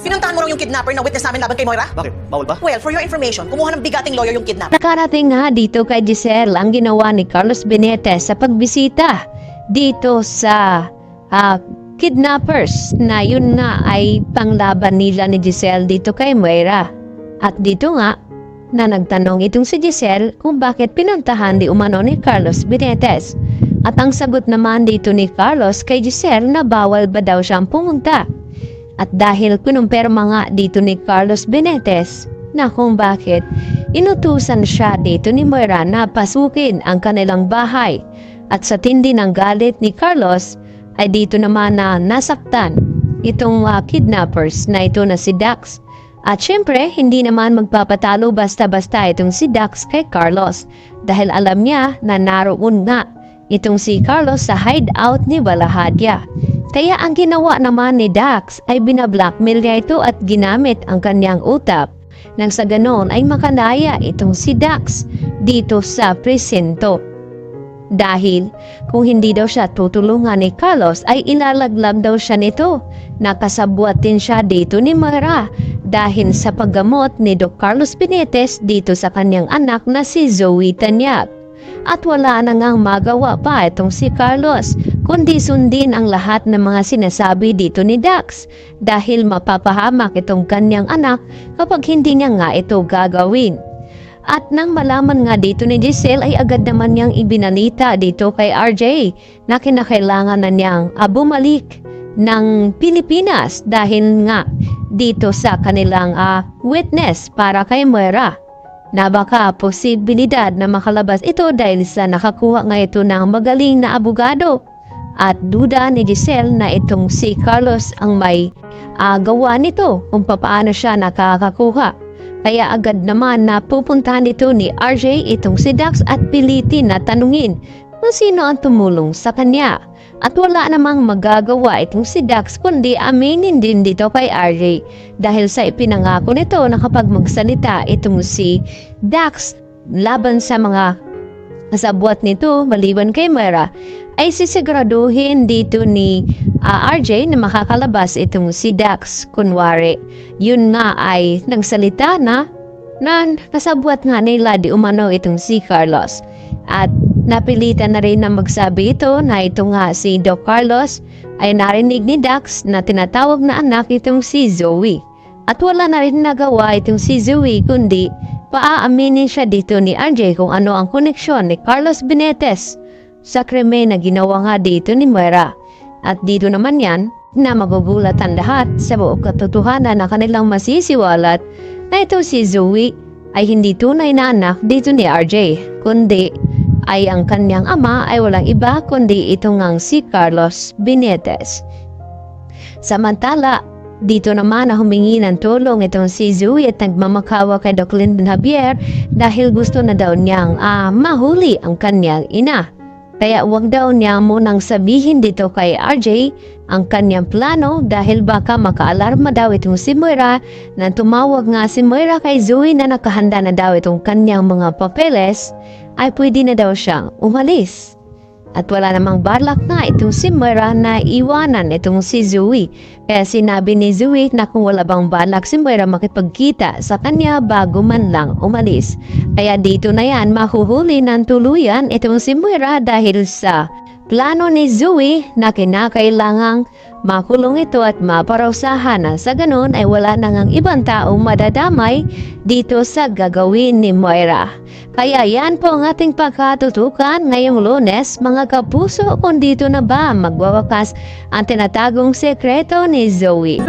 Pinuntahan mo raw yung kidnapper na witness namin laban kay Moira? Bakit? Bawal ba? Well, for your information, kumuha ng bigating lawyer yung kidnapper. Nakarating nga dito kay Giselle ang ginawa ni Carlos Benitez sa pagbisita dito sa kidnappers na yun nga ay panglaban nila ni Giselle dito kay Moira. At dito nga na nagtanong itong si Giselle kung bakit pinuntahan di umano ni Carlos Benitez. At ang sagot naman dito ni Carlos kay Giselle na bawal ba daw siyang pumunta. At dahil kinumpirma nga dito ni Carlos Benitez na kung bakit inutusan siya dito ni Moira na pasukin ang kanilang bahay. At sa tindi ng galit ni Carlos ay dito naman na nasaktan itong kidnappers na ito na si Dax. At syempre, hindi naman magpapatalo basta-basta itong si Dax kay Carlos dahil alam niya na naroon nga itong si Carlos sa hideout ni Balahadia. Kaya ang ginawa naman ni Dax ay binablockmail niya ito at ginamit ang kanyang utak nang sa ganon ay makanaya itong si Dax dito sa presinto. Dahil kung hindi daw siya tutulungan ni Carlos ay ilalaglag daw siya nito. Nakasabwat din siya dito ni Moira dahil sa paggamot ni Doc Carlos Benitez dito sa kanyang anak na si Zoe Tanyag. At wala na ngang magawa pa itong si Carlos kundi sundin ang lahat ng mga sinasabi dito ni Dax dahil mapapahamak itong kanyang anak kapag hindi niya nga ito gagawin. At nang malaman nga dito ni Giselle ay agad naman niyang ibinalita dito kay RJ na kinakailangan na niyang bumalik ng Pilipinas dahil nga dito sa kanilang witness para kay Moira na baka posibilidad na makalabas ito dahil sa nakakuha nga ito ng magaling na abogado. At duda ni Giselle na itong si Carlos ang may gawa nito kung paano siya nakakakuha. Kaya agad naman na pupuntahan dito ni RJ itong si Dax at pilitin na tanungin kung sino ang tumulong sa kanya. At wala namang magagawa itong si Dax kundi aminin din dito kay RJ dahil sa ipinangako nito na kapag magsalita itong si Dax laban sa mga kasabwat nito maliban kay Moira ay sisiguraduhin dito ni RJ na makakalabas itong si Dax. Kunwari, yun nga ay nagsalita na kasabwat nga nila di umano itong si Carlos. At napilitan na rin na magsabi ito na ito nga si Doc Carlos ay narinig ni Dax na tinatawag na anak itong si Zoe. At wala na rin nagawa itong si Zoe kundi paaaminin siya dito ni RJ kung ano ang koneksyon ni Carlos Benitez sa krimen na ginawa nga dito ni Moira. At dito naman yan na magugulat ang lahat sa buong katotohanan na kanilang masisiwalat na ito si Zoe ay hindi tunay na anak dito ni RJ kundi ay ang kanyang ama ay walang iba kundi ito ngang si Carlos Benitez. Samantala, dito naman na humingi ng tulong itong si Zoe at nagmamakawa kay Doc Lyndon Javier dahil gusto na daw niyang mahuli ang kanyang ina. Kaya wag daw niya munang sabihin dito kay RJ ang kanyang plano dahil baka makaalarma daw itong si Moira na tumawag nga si Moira kay Zoe na nakahanda na daw itong kanyang mga papeles ay pwede na daw siyang umalis. At wala namang balak na itong si Moira na iwanan itong si Zoe. Kaya sinabi ni Zoe na kung wala bang balak si Moira makipagkita sa kanya bago man lang umalis. Kaya dito na yan mahuhuli ng tuluyan itong si Moira dahil sa plano ni Zoe na kinakailangang makulong ito at maparusahan na sa ganun ay wala nang ibang taong madadamay dito sa gagawin ni Moira. Kaya yan po ang ating pagkatutukan ngayong Lunes mga kapuso kung dito na ba magwawakas ang tinatagong sekreto ni Zoe.